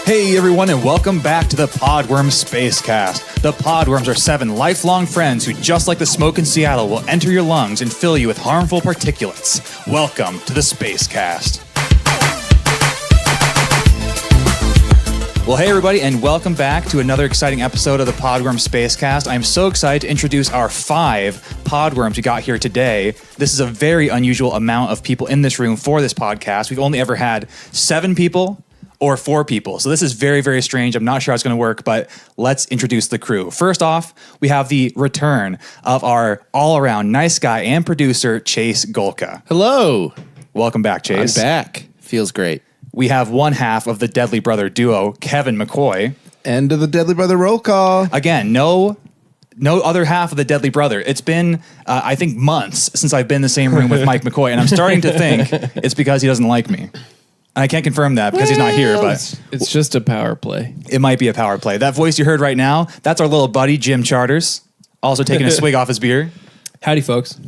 Hey everyone, and welcome back to the Podworms Spacecast. The Podworms are 7 lifelong friends who, just like the smoke in Seattle, will enter your lungs and fill you with harmful particulates. Welcome to the Spacecast. Well, hey everybody, and welcome back to another exciting episode of the Podworms Spacecast. I'm so excited to introduce our 5 Podworms we got here today. This is a very unusual amount of people in this room for this podcast. We've only ever had 7 people or 4 people. So this is very, very strange. I'm not sure how it's going to work, but let's introduce the crew. First off, we have the return of our all-around nice guy and producer, Chase Golka. Hello. Welcome back, Chase. I'm back. Feels great. We have one half of the Deadly Brother duo, Kevin McCoy. End of the Deadly Brother roll call. Again, no other half of the Deadly Brother. It's been, I think, months since I've been in the same room with Mike McCoy, and I'm starting to think it's because he doesn't like me. I can't confirm that because he's not here, but It's just a power play. it might be a power play. That voice you heard right now, that's our little buddy, Jim Charters, also taking a swig off his beer. Howdy, folks.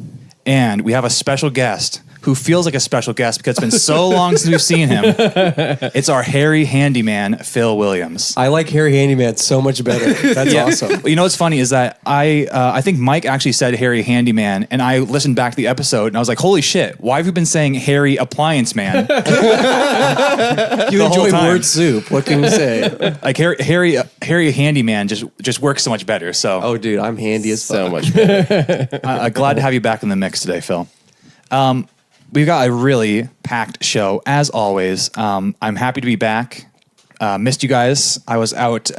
And we have a special guest who feels like a special guest because it's been so long since we've seen him. It's our hairy handyman, Phil Williams. I like Hairy Handyman so much better. That's awesome. Well, you know what's funny is that I think Mike actually said hairy handyman, and I listened back to the episode, and I was like, holy shit, why have you been saying hairy appliance man? You enjoy word soup. What can you say? Like hairy handyman just works so much better. So Oh, dude, I'm handy as fuck. So much better. glad to have you back in the mix today, Phil. We've got a really packed show, as always. I'm happy to be back. Missed you guys. I was out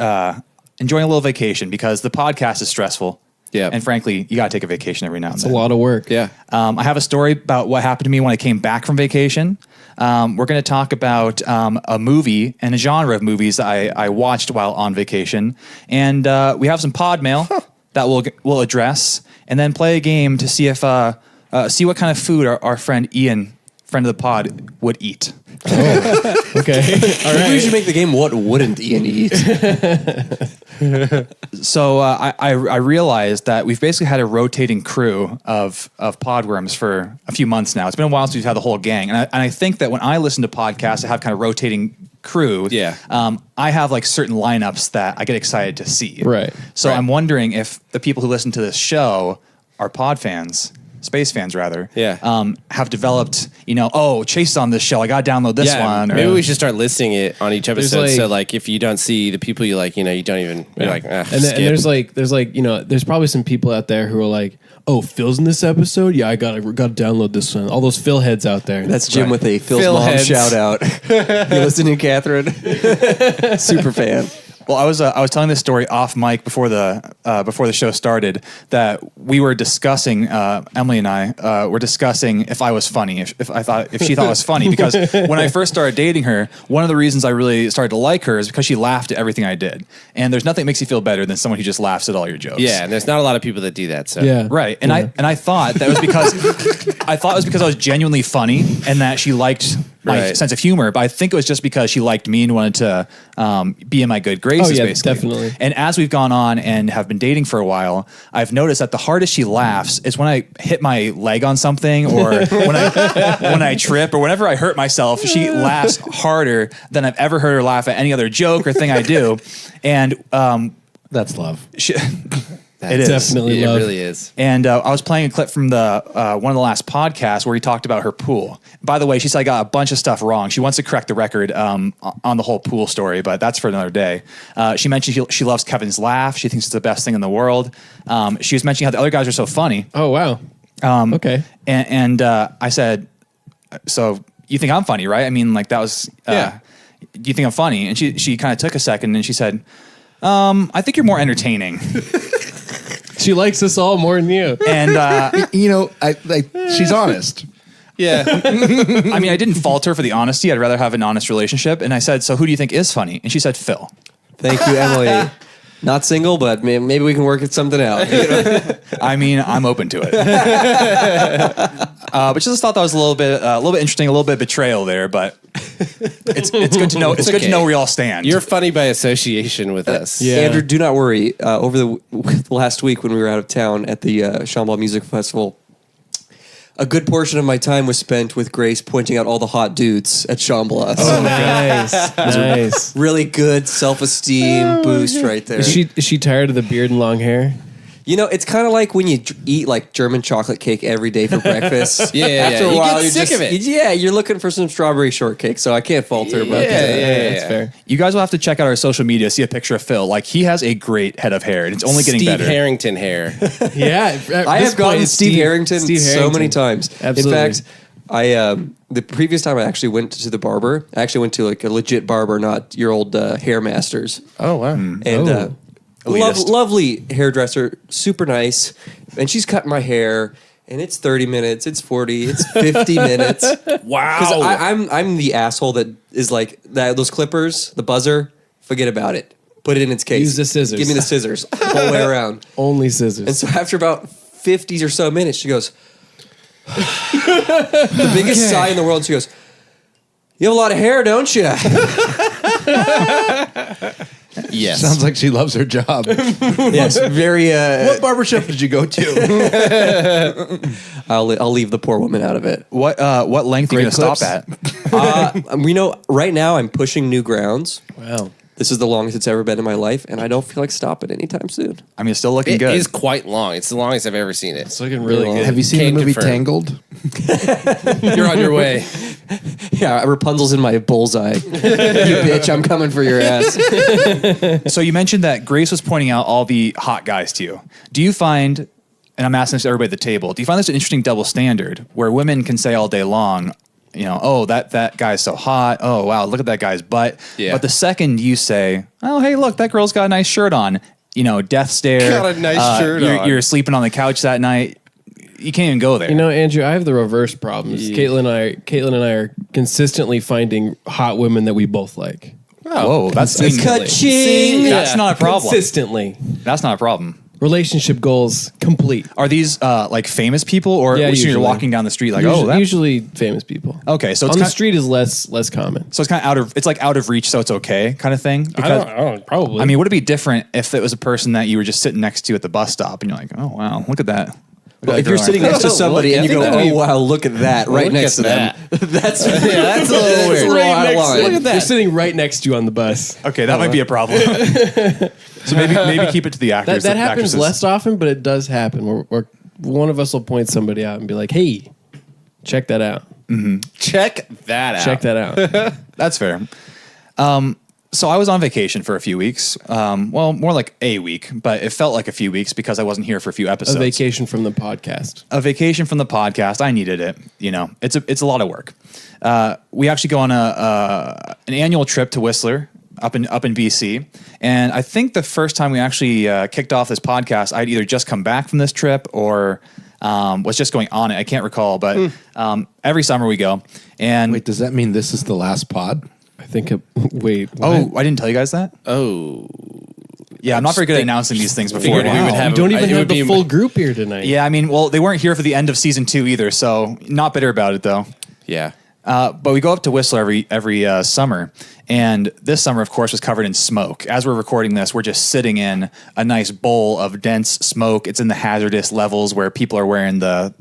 enjoying a little vacation because the podcast is stressful. Yeah. And frankly, you got to take a vacation every now and It's then. a lot of work. Yeah. I have a story about what happened to me when I came back from vacation. We're going to talk about a movie and a genre of movies that I watched while on vacation. And we have some pod mail that we'll address, and then play a game to see if see what kind of food our friend Ian, friend of the pod, would eat. Okay. All Maybe we right. should make the game What Wouldn't Ian Eat? So I realized that we've basically had a rotating crew of podworms for a few months now. It's been a while since we've had the whole gang, and I think that when I listen to podcasts, I have kind of rotating crew. Yeah. I have like certain lineups that I get excited to see. Right. So Right. I'm wondering if the people who listen to this show are pod fans. Space fans, rather, have developed, Chase is on this show. I got to download this one. Or, Maybe we should start listing it on each episode. like- So, like, if you don't see the people you like, you don't even, you're like, And skip. there's there's probably some people out there who are like, oh, Phil's in this episode? Yeah, I gotta download this one. All those Phil heads out there. That's Jim with a Phil's Phil mom heads. shout out. You listening, Catherine? Super fan. Well, I was telling this story off mic before the show started that we were discussing, Emily and I were discussing if I was funny, if she thought I was funny, because when I first started dating her, one of the reasons I really started to like her is because she laughed at everything I did, and there's nothing that makes you feel better than someone who just laughs at all your jokes. yeah, and there's not a lot of people that do that. So, yeah. Right, and I thought that was because I was genuinely funny and that she liked my Right. sense of humor, but I think it was just because she liked me and wanted to be in my good graces. Oh, yeah, basically. definitely. And as we've gone on and have been dating for a while, I've noticed that the hardest she laughs is when I hit my leg on something, or when I trip, or whenever I hurt myself. She laughs harder than I've ever heard her laugh at any other joke or thing I do, and That's love. it is. Definitely it love. really is. And I was playing a clip from the one of the last podcasts where he talked about her pool. By the way, she said I got a bunch of stuff wrong. She wants to correct the record on the whole pool story, but that's for another day. She mentioned she loves Kevin's laugh. She thinks it's the best thing in the world. She was mentioning how the other guys are so funny. Oh, wow. Okay. And I said, so you think I'm funny, right? I mean, like that was, Yeah. do you think I'm funny? And she kind of took a second and she said, I think you're more entertaining. She likes us all more than you. And She's honest. Yeah. I mean, I didn't fault her for the honesty. I'd rather have an honest relationship. And I said, so who do you think is funny? And she said, Phil. Thank you, Emily. Not single, but maybe we can work something out. I mean, I'm open to it. But just thought that was a little bit interesting, a little bit of betrayal there. But it's good to know. It's good to know where we all stand. You're funny by association with us. Yeah. Andrew, do not worry. Over the last week when we were out of town at the Shambhala Music Festival, a good portion of my time was spent with Grace pointing out all the hot dudes at Shambhala. Oh, nice, nice. Really good self-esteem boost right there. Is she tired of the beard and long hair? You know, it's kind of like when you eat like German chocolate cake every day for breakfast. Yeah. After a You while, get you're sick of it. Yeah, you're looking for some strawberry shortcake, so I can't fault her about that. That's fair. You guys will have to check out our social media, see a picture of Phil. Like, he has a great head of hair, and it's only getting Steve better. Harrington hair. Yeah, I have gotten Steve Harrington Steve so many times. Absolutely. In fact, the previous time I actually went to the barber, I actually went to like a legit barber, not your old hair masters. Oh wow. And lovely hairdresser, super nice. And she's cutting my hair, and it's 30 minutes, it's 40, it's 50 minutes. Wow. Because I'm the asshole that is like that. Those clippers, the buzzer, forget about it. Put it in its case. Use the scissors. Give me the scissors the whole way around. Only scissors. And so after about 50 or so minutes, she goes, the biggest sigh in the world. She goes, "You have a lot of hair, don't you?" Yes. Sounds like she loves her job. Yes, very. What barbershop did you go to? I'll leave the poor woman out of it. What length are you going to stop at? Right now I'm pushing new grounds. Wow. This is the longest it's ever been in my life, and I don't feel like stopping anytime soon. I mean, it's still looking It good. is quite long. It's the longest I've ever seen it. It's looking really good. Have you seen Can't the movie confirm. Tangled? You're on your way. Yeah, Rapunzel's in my bullseye. You bitch, I'm coming for your ass. So you mentioned that Grace was pointing out all the hot guys to you. Do you find, and I'm asking this to everybody at the table, do you find this an interesting double standard where women can say all day long, you know, oh, that guy's so hot. Oh, wow, look at that guy's butt. Yeah. But the second you say, oh, hey, look, that girl's got a nice shirt on, you know, death stare. Got a nice shirt on. You're sleeping on the couch that night. You can't even go there. You know, Andrew, I have the reverse problems. Caitlin and I are consistently finding hot women that we both like. Whoa, that's Ka-ching! That's not a problem. Consistently. That's not a problem. Relationship goals complete. Are these like famous people, or Yeah, you're usually. walking down the street like, usually, oh, that? usually famous people. Okay, so it's on the kind- street is less common. So it's kind of out of reach, so it's okay, kind of thing. I don't probably. I mean, would it be different if it was a person that you were just sitting next to at the bus stop, and you're like, oh wow, look at that. Well, if you're sitting next to somebody and you go, "Oh wow, look at that!" right Look next to at them, that's that's a little weird. It's a little out of line. Look at that. They're sitting right next to you on the bus. okay, that might be a problem. So maybe keep it to the actors. That happens actresses. less often, but it does happen. Where one of us will point somebody out and be like, "Hey, check that out. Check that out. Check that out." That's fair. So I was on vacation for a few weeks. Well, more like a week, but it felt like a few weeks because I wasn't here for a few A episodes. vacation from the podcast. A vacation from the podcast. I needed it. You know, it's a lot of work. We actually go on an annual trip to Whistler up in BC, and I think the first time we actually kicked off this podcast, I'd either just come back from this trip or was just going on it. I can't recall, but every summer we go. And Wait, does that mean this is the last pod? I think. Wait. oh, I didn't tell you guys that. Oh. Yeah, I'm not very good at announcing these things before. Figured we would have we don't even it have would the be- full group here tonight. Yeah, I mean, well, they weren't here for the end of season 2 either, so not bitter about it though. Yeah. But we go up to Whistler every summer, and this summer, of course, was covered in smoke. As we're recording this, we're just sitting in a nice bowl of dense smoke. It's in the hazardous levels where people are wearing the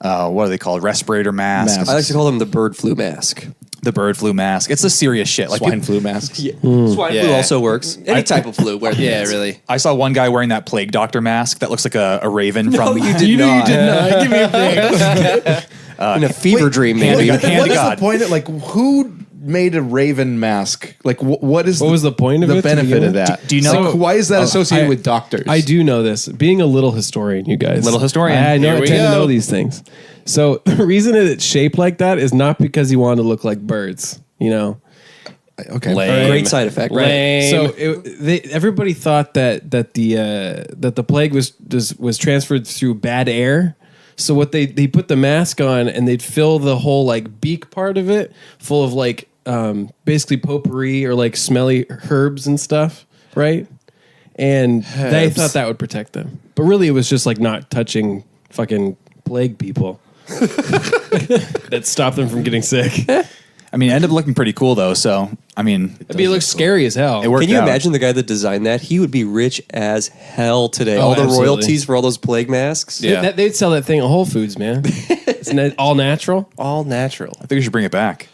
what are they called? Respirator masks. Masks. I like to call them the bird flu mask. The bird flu mask. It's the serious shit. Like Swine flu masks. Swine flu Yeah. also works. Any type of flu. Yeah, really. I saw one guy wearing that plague doctor mask that looks like a raven from. No, you did not. Give me a break. In a fever dream, maybe. Hand What to is God. the point of, like, who made a raven mask? Like, what is What was the point of it the to benefit begin of with? that? Do you know- Like, why is that associated I- with doctors? I do know this. Being a little historian, you guys. Little historian. I know. Here I we tend to go. know these things. So the reason that it's shaped like that is not because he wanted to look like birds. You know. Okay. Lame. Great side effect. Lame. So everybody thought that the plague was transferred through bad air. So what they put the mask on and they'd fill the whole like beak part of it full of like basically potpourri or like smelly herbs and stuff, right? And they thought that would protect them, but really it was just like not touching fucking plague people that stopped them from getting sick. I mean, it ended up looking pretty cool though. So, I mean, It looks scary as hell. it worked Can you out. imagine the guy that designed that? He would be rich as hell today. Oh, All the absolutely. royalties for all those plague masks. Yeah. They'd sell that thing at Whole Foods, man. Isn't it all natural? All natural. I think we should bring it back.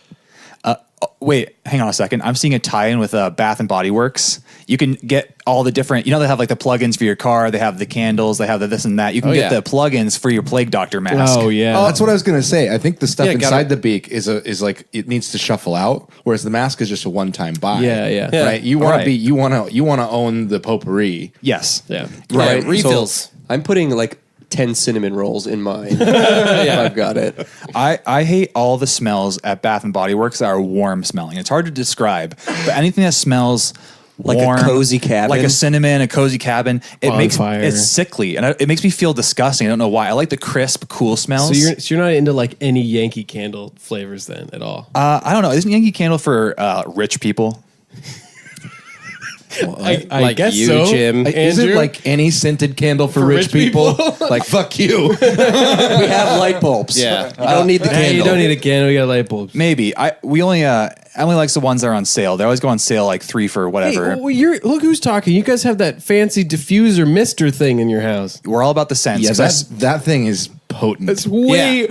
Wait, hang on a second. I'm seeing a tie-in with Bath and Body Works. You can get all the different, they have like the plugins for your car. They have the candles. They have the this and that. You can get yeah. the plugins for your Plague Doctor mask. Oh yeah. That's what I was gonna say. I think the stuff Yeah, inside the beak is like it needs to shuffle out, whereas the mask is just a one-time buy. Yeah. Right. You want Right. to be. You want to own the potpourri. Yes. Yeah. Right. So Refills. I'm putting like 10 cinnamon rolls in mine. I've got it. I hate all the smells at Bath and Body Works that are warm smelling. It's hard to describe, but anything that smells Like a warm, cozy cabin? like a cinnamon, a cozy cabin, Bonfire. it's sickly and it makes me feel disgusting. I don't know why. I like the crisp, cool smells. So you're not into like any Yankee Candle flavors then at all? I don't know. Isn't Yankee Candle for rich people? I Like guess you, so. Jim. Is it Andrew? like any scented candle for rich people? Like fuck you. We have light bulbs. Yeah. You don't need the Hey, candle. you don't need a candle. We got light bulbs. Maybe. Emily likes the ones that are on sale. They always go on sale like 3 for Hey, whatever. well, look who's talking. You guys have that fancy diffuser mister thing in your house. We're all about the scents. Yeah, 'Cause that thing is potent. It's way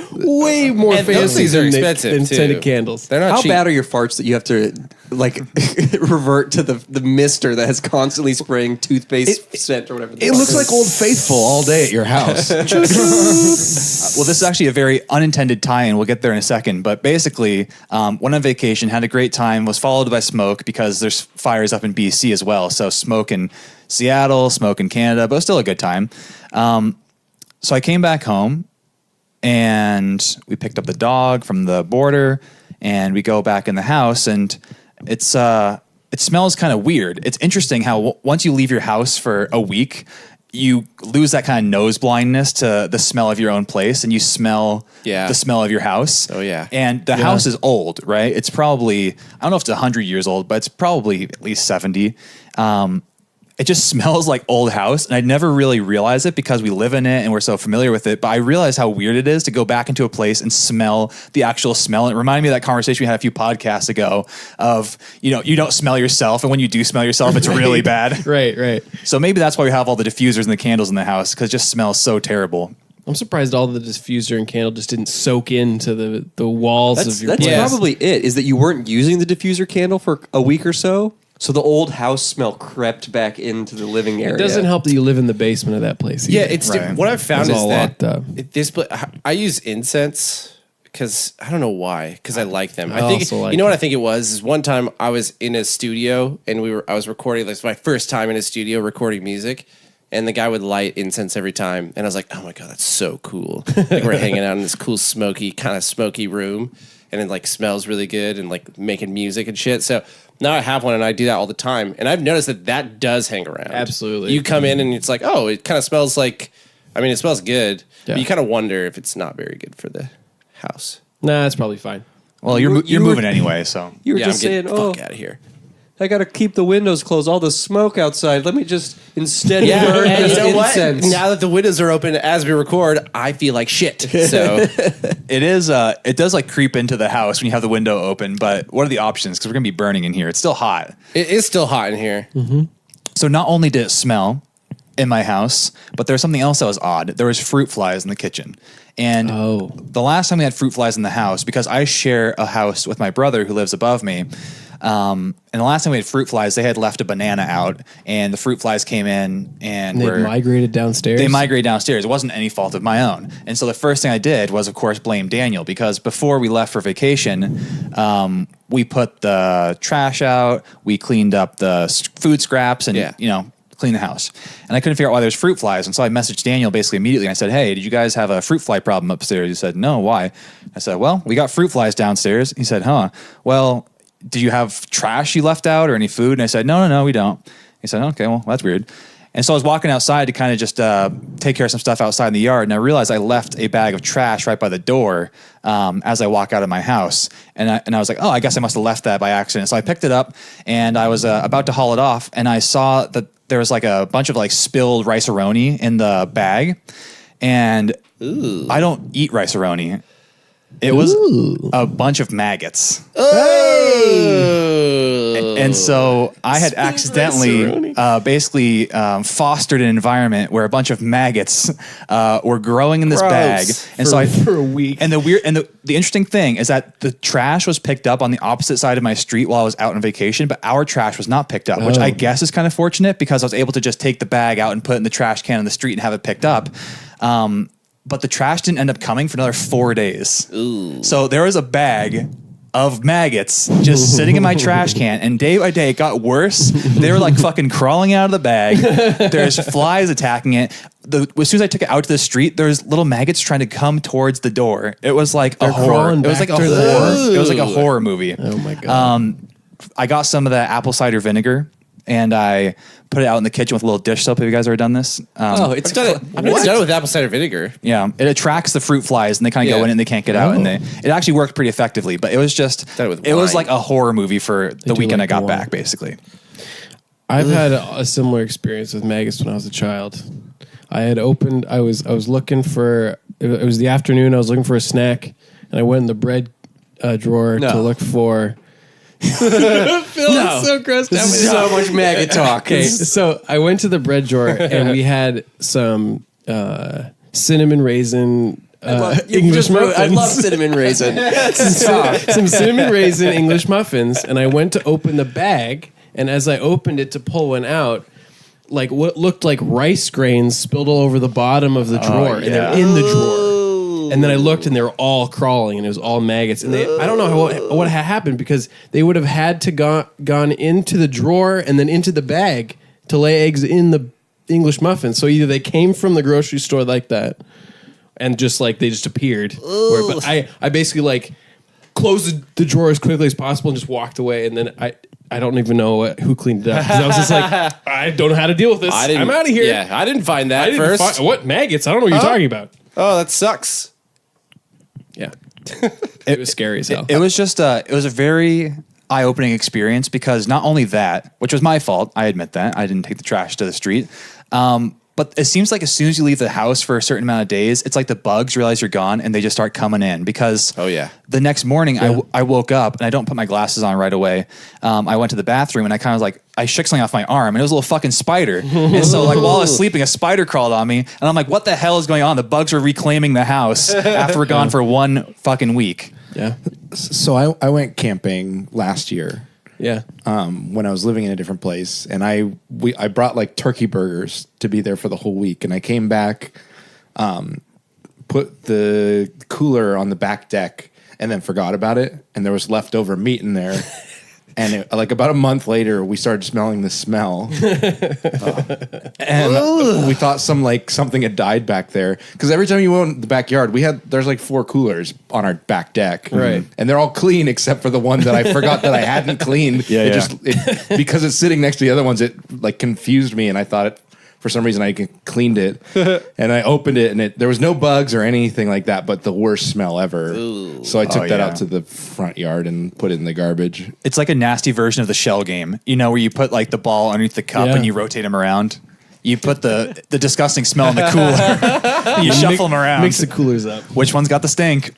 more And those fancy things are than expensive, than too. scented candles. They're not How cheap. bad are your farts that you have to like revert to the mister that has constantly spraying toothpaste scent or whatever? It looks like Old Faithful all day at your house. well, this is actually a very unintended tie-in. We'll get there in a second. But basically, went on vacation, had a great time, was followed by smoke because there's fires up in BC as well. So smoke in Seattle, smoke in Canada, but it was still a good time. So I came back home and we picked up the dog from the border and we go back in the house and it smells kind of weird. It's interesting how once you leave your house for a week, you lose that kind of nose blindness to the smell of your own place and you smell Yeah. the smell of your house. Oh, yeah. And the house is old, right? It's probably, I don't know if it's 100 years old, but it's probably at least 70. It just smells like old house. And I never really realized it because we live in it and we're so familiar with it. But I realized how weird it is to go back into a place and smell the actual smell. And it reminded me of that conversation we had a few podcasts ago of, you don't smell yourself. And when you do smell yourself, it's really bad. Right. So maybe that's why we have all the diffusers and the candles in the house because it just smells so terrible. I'm surprised all the diffuser and candle just didn't soak into the walls That's of your place. probably it. Is that you weren't using the diffuser candle for a week or so? So the old house smell crept back into the living area. It doesn't help that you live in the basement of that place. Yeah, either. it's Right. what I've found It's is all that locked up. I use incense because I don't know why because I like them. I I think also like you know them. what I think it was is one time I was in a studio and I was recording. This was my first time in a studio recording music. And the guy would light incense every time. And I was like, oh my God, that's so cool. Like we're hanging out in this cool kind of smoky room. And it like smells really good and like making music and shit. So now I have one and I do that all the time. And I've noticed that does hang around. Absolutely. You come in and it's like, oh, it kind of smells like, it smells good. Yeah. But you kind of wonder if it's not very good for the house. Nah, it's probably fine. Well, You you're were- moving anyway, so. You were Yeah, just I'm getting saying, the oh, fuck out of here. I got to keep the windows closed, all the smoke outside. Let me just instead Yeah, burn and this you know what? incense. Now that the windows are open as we record, I feel like shit. So It does like creep into the house when you have the window open, but what are the options? Because we're going to be burning in here. It's still hot. it is still hot in here. So not only did it smell in my house, but there was something else that was odd. There was fruit flies in the kitchen. And the last time we had fruit flies in the house, because I share a house with my brother who lives above me, and the last time we had fruit flies, they had left a banana out, and the fruit flies came in and They migrated downstairs. They migrated downstairs. It wasn't any fault of my own. And so the first thing I did was, of course, blame Daniel because before we left for vacation, we put the trash out, we cleaned up the food scraps and, clean the house. And I couldn't figure out why there's fruit flies. And so I messaged Daniel basically immediately. And I said, hey, did you guys have a fruit fly problem upstairs? He said, no, why? I said, well, we got fruit flies downstairs. He said, huh, well, do you have trash you left out or any food? And I said, no, we don't. He said, okay, well, that's weird. And so I was walking outside to kind of just take care of some stuff outside in the yard. And I realized I left a bag of trash right by the door as I walk out of my house. And I was like, oh, I guess I must have left that by accident. So I picked it up and I was about to haul it off. And I saw that there was like a bunch of like spilled rice-a-roni in the bag. And I don't eat rice-a-roni. It was a bunch of maggots. And so I had accidentally basically fostered an environment where a bunch of maggots were growing in this bag. And for a week. And the interesting thing is that the trash was picked up on the opposite side of my street while I was out on vacation, but our trash was not picked up, which I guess is kind of fortunate because I was able to just take the bag out and put it in the trash can on the street and have it picked up. But the trash didn't end up coming for another 4 days. Ooh. So there was a bag of maggots just sitting in my trash can, and day by day it got worse. They were like fucking crawling out of the bag. There's flies attacking it. As soon as I took it out to the street, there's little maggots trying to come towards the door. It was like a horror. It was like a horror. It was like a horror movie. Oh my god. I got some of the apple cider vinegar and I put it out in the kitchen with a little dish soap. Have you guys ever done this? It's done. It's done with apple cider vinegar. Yeah, it attracts the fruit flies, and they kind of go in and they can't get out, and it actually worked pretty effectively. But it was just it was like a horror movie for the weekend I got back, basically. I've had a similar experience with maggots when I was a child. I was looking for. It was the afternoon. I was looking for a snack, and I went in the bread drawer to look for. Phil is so grossed out. So much maggot talk. Okay, so I went to the bread drawer and we had some cinnamon raisin English muffins. I love cinnamon raisin. Some cinnamon raisin English muffins, and I went to open the bag, and as I opened it to pull one out, like what looked like rice grains spilled all over the bottom of the drawer, and they're in the drawer. And then I looked, and they were all crawling, and it was all maggots. And I don't know what had happened because they would have had to gone into the drawer and then into the bag to lay eggs in the English muffins. So either they came from the grocery store like that, and just like they just appeared. But I basically like closed the drawer as quickly as possible and just walked away. And then I don't even know who cleaned it up because I was just like, I don't know how to deal with this. I'm out of here. Yeah, I didn't find that first. What maggots? I don't know what you're talking about. Oh, that sucks. Yeah. It was scary as hell. It was just it was a very eye-opening experience because not only that, which was my fault, I admit that, I didn't take the trash to the street, but it seems like as soon as you leave the house for a certain amount of days, it's like the bugs realize you're gone and they just start coming in because the next morning I woke up and I don't put my glasses on right away. I went to the bathroom and I kind of like, I shook something off my arm and it was a little fucking spider. And so like while I was sleeping, a spider crawled on me and I'm like, what the hell is going on? The bugs were reclaiming the house after we're gone for 1 fucking week. Yeah. So I went camping last year. Yeah. When I was living in a different place, and I brought like turkey burgers to be there for the whole week, and I came back, put the cooler on the back deck, and then forgot about it, and there was leftover meat in there. And like about a month later, we started smelling the smell, and we thought something had died back there. Because every time you went in the backyard, there's like 4 coolers on our back deck, right? And they're all clean except for the one that I forgot that I hadn't cleaned. Because it's sitting next to the other ones, it like confused me, and I thought for some reason I cleaned it, and I opened it, and there was no bugs or anything like that, but the worst smell ever. Ooh. So I took that out to the front yard and put it in the garbage. It's like a nasty version of the shell game, where you put like the ball underneath the cup and you rotate them around. You put the disgusting smell in the cooler. You shuffle them around. Mix the coolers up. Which one's got the stink?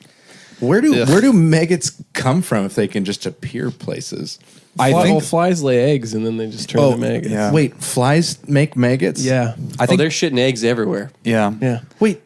Where do maggots come from if they can just appear places? I think flies lay eggs and then they just turn into maggots. Yeah. Wait, flies make maggots? Yeah. I think they're shitting eggs everywhere. Yeah. Yeah. Wait,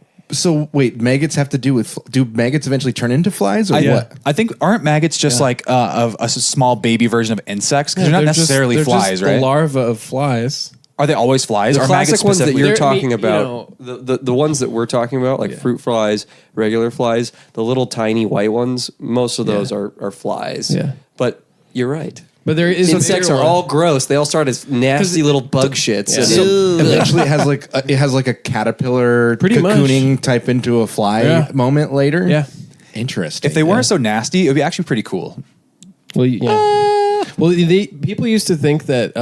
maggots have to do with, do maggots eventually turn into flies or what? I think, aren't maggots just like of a small baby version of insects? Because they're not necessarily they're flies, just right? The larva of flies. Are they always flies? The Are maggots classic ones that specifically? you're talking about, the ones that we're talking about, like fruit flies, regular flies, the little tiny white ones, most of those are flies. Yeah. But you're right. But there is insects are all gross. They all start as nasty little bug shits. Yeah. So eventually it has like a caterpillar cocooning type into a fly moment later. Yeah. Interesting. If they weren't so nasty, it would be actually pretty cool. Well, yeah. People used to think that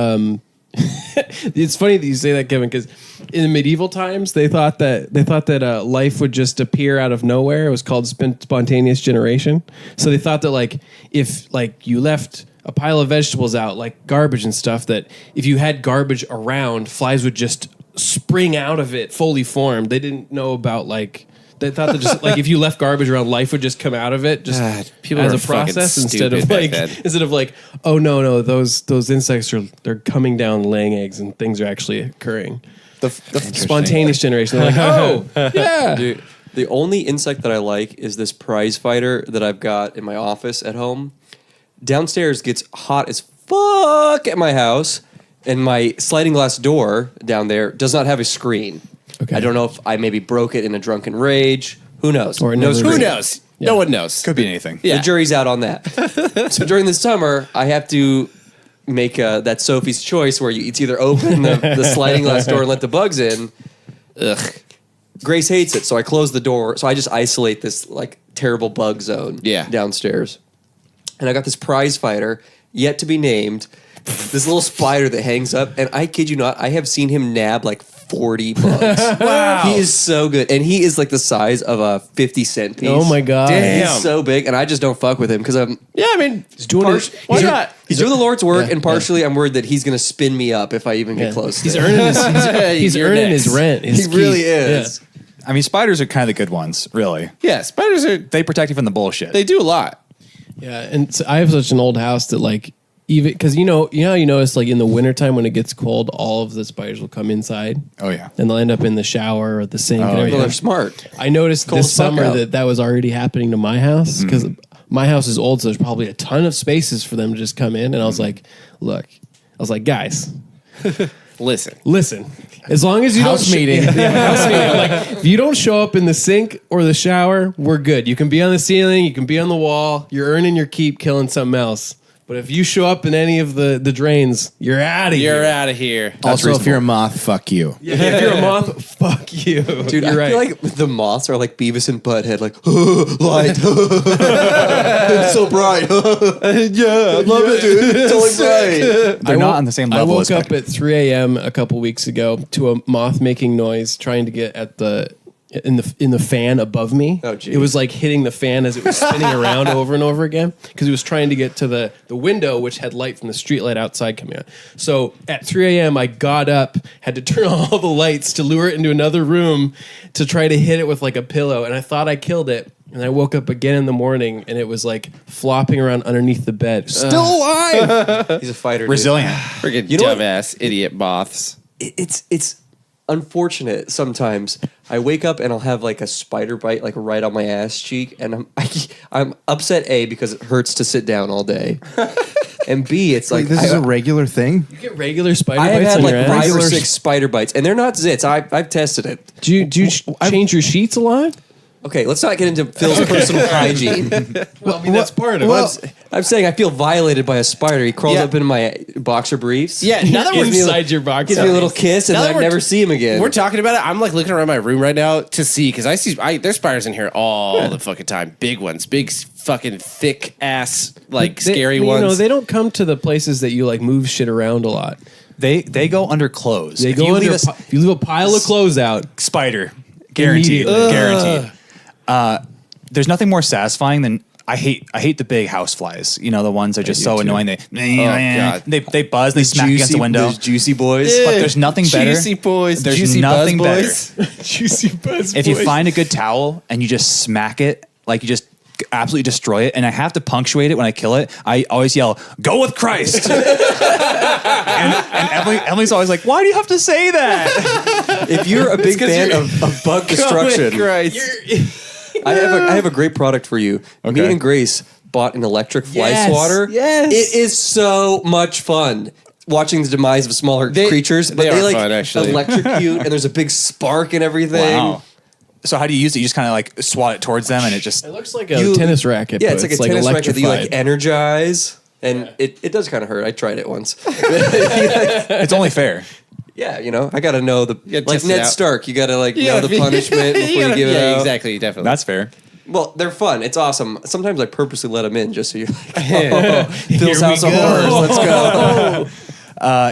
it's funny that you say that, Kevin, because in the medieval times they thought that life would just appear out of nowhere. It was called spontaneous generation. So they thought that like if like you left a pile of vegetables out, like garbage and stuff, that if you had garbage around, flies would just spring out of it fully formed. They didn't know about like They thought that just like if you left garbage around, life would just come out of it, just people as were a process fucking instead of stupid back like then. oh no, those insects they're coming down, laying eggs, and things are actually occurring. The spontaneous generation. They're like, oh yeah. Dude, the only insect that I like is this prize fighter that I've got in my office at home. Downstairs gets hot as fuck at my house, and my sliding glass door down there does not have a screen. Okay. I don't know if I maybe broke it in a drunken rage. Who knows? Or no never screen. Who knows? Yeah. No one knows. Could be anything. Yeah. The jury's out on that. So during the summer, I have to make that Sophie's Choice where it's either open the sliding glass door and let the bugs in. Ugh. Grace hates it, so I close the door. So I just isolate this like terrible bug zone downstairs. And I got this prize fighter, yet to be named, this little spider that hangs up. And I kid you not, I have seen him nab like 40 bugs. Wow. He is so good. And he is like the size of a 50-cent piece. Oh my god. Damn. He's so big, and I just don't fuck with him because I'm. Yeah, I mean, He's doing why not? He's doing the Lord's work, and partially I'm worried that he's going to spin me up if I even get close. He's to him. earning his You're earning next. his rent. He His really keep. is. I mean, spiders are kind of the good ones, really. Yeah, spiders are. They protect you from the bullshit. They do a lot. Yeah, and so I have such an old house that like even because you know how you notice like in the wintertime when it gets cold, all of the spiders will come inside. Oh, yeah. And they'll end up in the shower or the sink and Oh, everything. Well, they're smart. I noticed Cold this as fuck summer out. that was already happening to my house because my house is old, so there's probably a ton of spaces for them to just come in. And I was like, look, guys, listen. As long as you House don't meeting. house meeting. I'm like, if you don't show up in the sink or the shower, we're good. You can be on the ceiling, you can be on the wall. You're earning your keep, killing something else. But if you show up in any of the drains, you're out of here. You're out of here. Also, if you're a moth, fuck you. Yeah, if you're a moth, fuck you, Dude, You're I right. feel like the moths are like Beavis and Butthead, like, light. It's so bright. Yeah, I love it, dude. It's only bright. They're not on the same level I woke as up spiders. at 3 a.m. a couple weeks ago to a moth making noise, trying to get at in the fan above me. Oh, geez. It was like hitting the fan as it was spinning around over and over again because it was trying to get to the window, which had light from the street light outside coming out. So at 3 a.m., I got up, had to turn on all the lights to lure it into another room to try to hit it with like a pillow, and I thought I killed it. And I woke up again in the morning, and it was like flopping around underneath the bed, still alive. He's a fighter, dude. Resilient. Freaking You know what? dumbass idiot moths. It's unfortunate sometimes. I wake up and I'll have like a spider bite like right on my ass cheek, and I'm upset A because it hurts to sit down all day, and B it's like This is a regular thing. You get regular spider I have bites had on like your ass. 5 or Regular 6 spider bites, and they're not zits. I've tested it. Do you change your sheets a lot? Okay, let's not get into Phil's personal hygiene. Well, I mean, that's part of it. I'm saying I feel violated by a spider. He crawls Yeah. up into my boxer briefs. Yeah, now that we're Gives me a- inside your box. gives me a little kiss, and Now then that I we're never see him again. We're talking about it. I'm like looking around my room right now to see because there's spiders in here all the fucking time. Big ones, big fucking thick ass like scary ones. You know, they don't come to the places that you like move shit around a lot. They go under clothes. They If go you under. leave a If you leave a pile of clothes out, spider. Guaranteed. Immediately. Guaranteed. There's nothing more satisfying than I hate the big house flies. You know, the ones that are just so annoying. God. They buzz, they smack against the window. Those juicy boys. But there's nothing better. Juicy boys, There's juicy nothing buzz better. boys. juicy buzz. If you find a good towel and you just smack it, like you just absolutely destroy it, and I have to punctuate it when I kill it, I always yell, "Go with Christ!" and Emily's always like, "Why do you have to say that?" If you're a big fan of bug destruction, I have a great product for you. Me Okay. and Grace bought an electric fly Yes, swatter. yes. It is so much fun watching the demise of smaller creatures. But they they are like fun, actually. electrocute, and there's a big spark and everything. Wow. So how do you use it? You just kind of like swat it towards them, and it just It looks like a tennis racket. Yeah, but it's like a tennis racket that you like electrified. energize, and it does kind of hurt. I tried it once. it's only fair. Yeah, you know, I got to know like test it Ned out. Stark. You got to know the punishment before you give it out. Exactly, definitely. That's fair. Well, they're fun. It's awesome. Sometimes I purposely let them in just so you're like, oh, Phil's we House of go. Horrors. Let's go.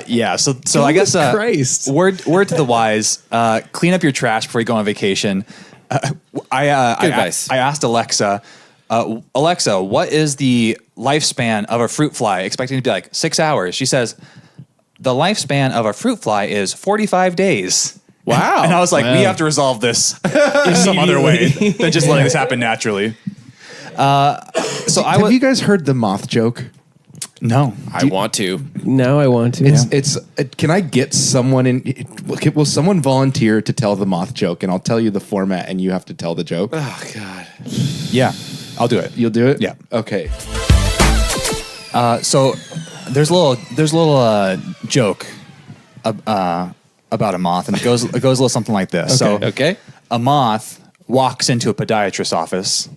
Yeah. So I guess Christ. word to the wise: clean up your trash before you go on vacation. I advice. I asked Alexa, Alexa, what is the lifespan of a fruit fly? Expecting it to be like 6 hours. She says the lifespan of a fruit fly is 45 days. Wow. And I was like, we have to resolve this in some other way than just letting this happen naturally. So Have you guys heard the moth joke? No. I want to. Now I want to. It's can I get someone in? Will someone volunteer to tell the moth joke? And I'll tell you the format, and you have to tell the joke. Oh God. Yeah, I'll do it. You'll do it. Yeah. Okay. So there's a little joke about a moth, and it goes a little something like this. So Okay. a moth walks into a podiatrist's office.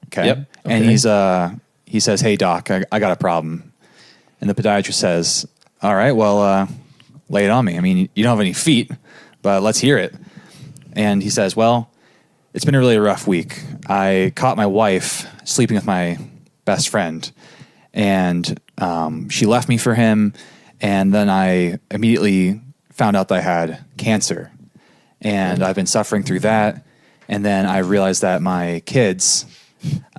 Okay. Yep. And Okay. he says, "Hey doc, I got a problem." And the podiatrist says, "All right, well, lay it on me. I mean, you don't have any feet, but let's hear it." And he says, "Well, it's been a really rough week. I caught my wife sleeping with my best friend, and she left me for him. And then I immediately found out that I had cancer, and I've been suffering through that. And then I realized that my kids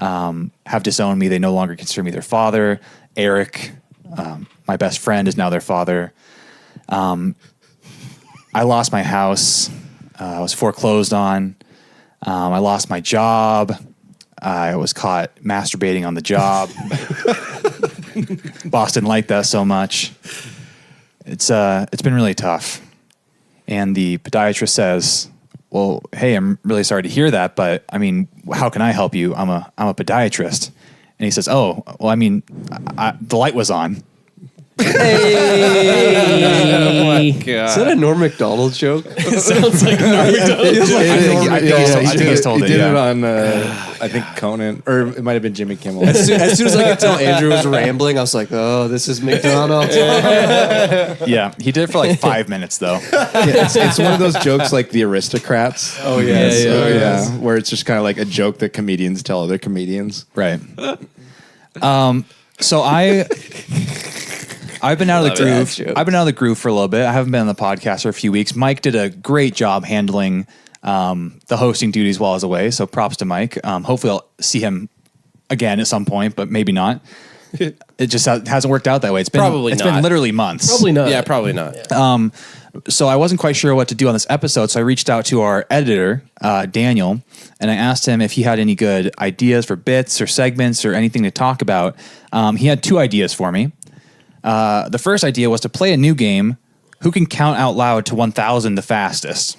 have disowned me. They no longer consider me their father. Eric, my best friend, is now their father. I lost my house. I was foreclosed on. I lost my job. I was caught masturbating on the job. Boss didn't like that so much. It's been really tough." And the podiatrist says, "Well, hey, I'm really sorry to hear that, but I mean, how can I help you? I'm a podiatrist." And he says, "Oh, well, I mean, the light was on." Oh my God. Is that a Norm Macdonald joke? Sounds like I think he's told he it, did yeah. it on I think Conan, or it might have been Jimmy Kimmel. As soon as I could tell Andrew was rambling, I was like, "Oh, this is McDonald's." Yeah, he did it for like 5 minutes though. It's one of those jokes like the Aristocrats. Oh yes. Yeah, where it's just kind of like a joke that comedians tell other comedians. Right. So I've been out of the Love groove. that joke. I've been out of the groove for a little bit. I haven't been on the podcast for a few weeks. Mike did a great job handling the hosting duties while I was away. So props to Mike. Hopefully I'll see him again at some point, but maybe not. It just hasn't worked out that way. It's been Probably been not. literally months. Probably not. Yeah, probably not. So I wasn't quite sure what to do on this episode. So I reached out to our editor, Daniel, and I asked him if he had any good ideas for bits or segments or anything to talk about. He had 2 ideas for me. The first idea was to play a new game, Who Can Count Out Loud to 1,000 the fastest.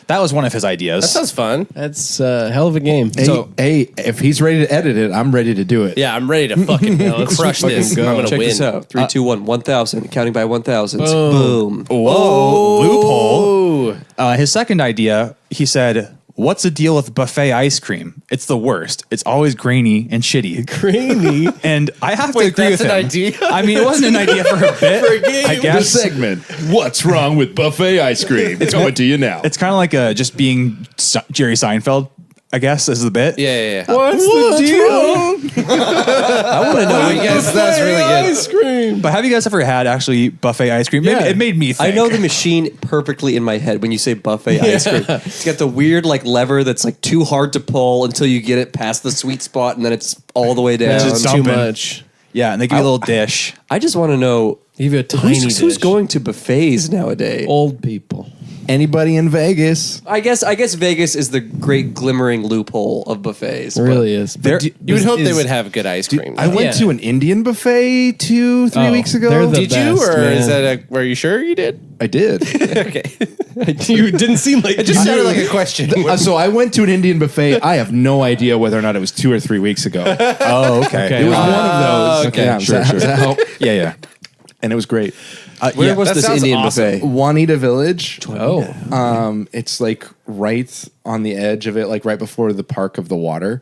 That was one of his ideas. That sounds fun. That's a hell of a game. Hey, if he's ready to edit it, I'm ready to do it. Yeah, I'm ready to fucking crush this. I'm gonna Check win. this out. 3, 2, 1, 1,000. Counting by 1,000. Boom. Whoa, loophole. Oh, His second idea, he said, "What's the deal with buffet ice cream? It's the worst. It's always grainy and shitty." Grainy. And I have to Wait, agree that's with an him. idea? I mean, it wasn't an idea for a bit. For a game. I The guess. segment. What's wrong with buffet ice cream? It's coming to you now. It's kind of like just being Jerry Seinfeld, I guess, is the bit. yeah. What's the deal? I want to know. Yes, that's really good. Ice cream. But have you guys ever had actually buffet ice cream? Yeah. It made me think. I know the machine perfectly in my head when you say buffet ice cream. It's got the weird like lever that's like too hard to pull until you get it past the sweet spot and then it's all the way down. just Too dumping. much. Yeah, and they give you a little dish. I just want to know Give you a tiny who's dish. going to buffets nowadays. Old people. Anybody in Vegas? I guess Vegas is the great glimmering loophole of buffets. It really is. There- You would hope they would have good ice cream. I though. went to an Indian buffet 2-3 Oh, weeks ago. they're the Did you, best, or is man. that were you sure you did? I did. Okay. You didn't seem like It just sounded like a question. So I went to an Indian buffet. I have no idea whether or not it was 2 or 3 weeks ago. It Oh, okay. was one of those. okay. Yeah, Sure, does that help? Yeah, yeah. And it was great. Where was that this sounds Indian awesome. buffet? Juanita Village. Oh. It's like right on the edge of it, like right before the Park of the Water.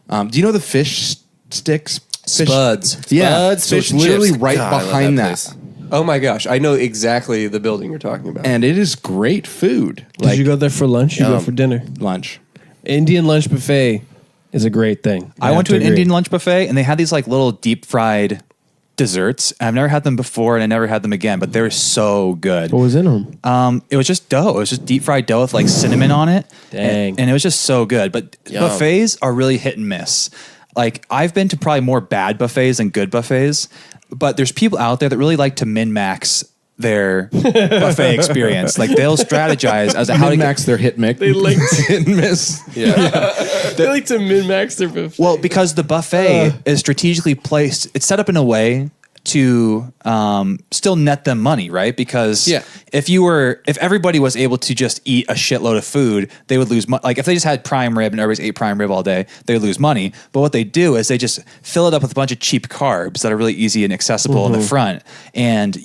Do you know the fish sticks? Fish, Spuds. Yeah. Spuds, So fish it's and literally chips. right God, I love behind that that. place. Oh my gosh, I know exactly the building you're talking about. And it is great food. Did you go there for lunch? You go for dinner. Lunch. Indian lunch buffet is a great thing. I went to an Indian lunch buffet and they had these like little deep fried desserts. I've never had them before and I never had them again, but they were so good. What was in them? It was just dough. It was just deep fried dough with like cinnamon on it. Dang. And it was just so good. But Yum. buffets are really hit and miss. Like I've been to probably more bad buffets than good buffets, but there's people out there that really like to min-max their buffet experience. Like they'll strategize as to how to max their hit mix. They like hit and miss. they like to min max their buffet. Well, because the buffet is strategically placed, it's set up in a way to still net them money, right? Because if everybody was able to just eat a shitload of food, they would lose money. Like if they just had prime rib and everybody's ate prime rib all day, they would lose money. But what they do is they just fill it up with a bunch of cheap carbs that are really easy and accessible in the front, and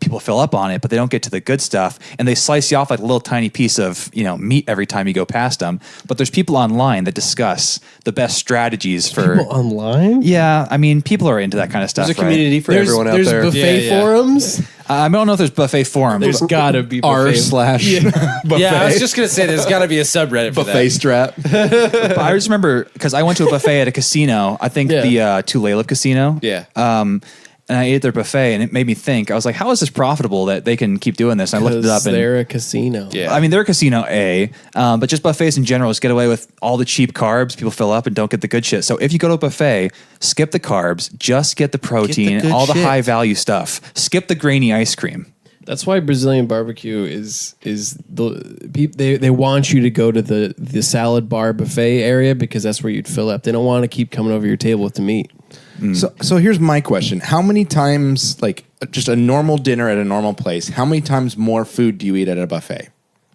people fill up on it, but they don't get to the good stuff, and they slice you off like a little tiny piece of meat every time you go past them. But there's people online that discuss the best strategies for People online. Yeah, I mean, people are into that kind of stuff. There's a community for There's everyone out there. buffet forums. I don't know if there's buffet forums. There's gotta be R buffet. slash buffet. Yeah, I was just gonna say there's got to be a subreddit for buffet that. strap. But I just remember because I went to a buffet at a casino. I think Yeah. the Tulalip Casino. Yeah. And I ate their buffet, and it made me think. I was like, "How is this profitable that they can keep doing this?" And I looked it up, and they're a casino. Yeah. I mean, they're a casino, but just buffets in general just get away with all the cheap carbs. People fill up and don't get the good shit. So if you go to a buffet, skip the carbs, just get the protein, good all the shit. high value stuff. Skip the grainy ice cream. That's why Brazilian barbecue is they want you to go to the salad bar buffet area because that's where you'd fill up. They don't want to keep coming over your table with the meat. So here's my question: how many times, like just a normal dinner at a normal place, how many times more food do you eat at a buffet,